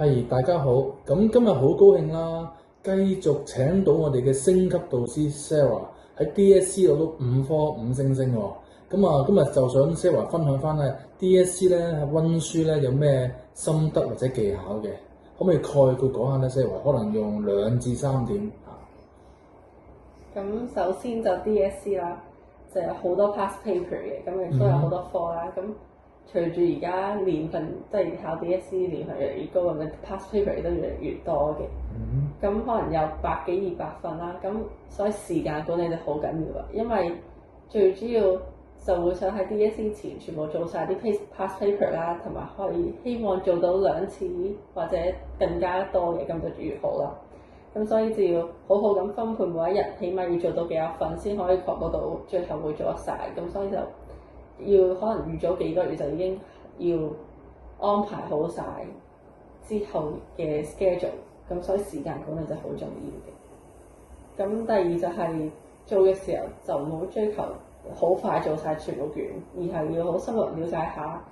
係，大家好，咁今日好高興啦，繼續請到我哋嘅星級導師 Sarah 喺 DSE 攞到5科5星星喎。咁啊，今日就想 Sarah 分享翻咧 DSE 咧温書咧有咩心得或者技巧嘅，可唔可以概括講下咧 Sarah？可能用2至3點啊。咁首先就 DSE 啦，就有好多 past paper 嘅，咁亦都有好多科啦。咁隨住而家年份即係考 DSE 年份越嚟越高，咁嘅 past paper 亦都越嚟越多嘅。咁可能有100幾200份啦。咁所以時間管理就好緊要啦，因為最主要就會想喺 DSE 前全部做晒啲 past paper 啦，同埋可以希望做到2次或者更加多嘅，咁就越好啦。咁所以就要好好咁分配每一日，起碼要做到幾多份先可以確保到最後會做得晒。咁所以就要可能預早幾個月就已經要安排好晒之後嘅 schedule。咁所以時間管理就好重要嘅。咁第二就係做嘅時候就唔好追求好快做晒全部卷，而係要好深入了解下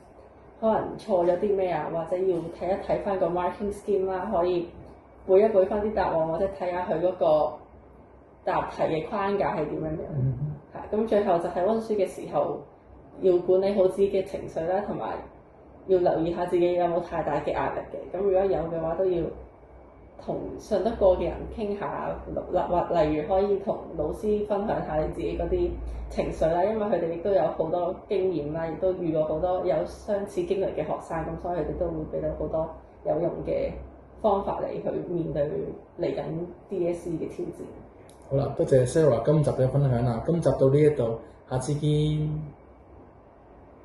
可能錯咗啲咩啊，或者要睇一睇翻個 marking scheme 啦，可以背一背翻啲答案，或者睇下佢嗰個答題嘅框架係點樣樣。咁最後就係温書嘅時候要管理好自己嘅情緒啦，同埋要留意下自己有冇太大嘅壓力嘅。咁如果有嘅話，都要同信得過嘅人傾下，或例如可以同老師分享下你自己嗰啲情緒啦，因為佢哋亦都有好多經驗啦，亦都遇過好多有相似經歷嘅學生，咁所以佢哋都會俾到好多有用嘅方法嚟去面對嚟緊 DSE 嘅挑戰。好啦，多謝 Sarah 今集嘅分享啦，今集到呢一度，下次見。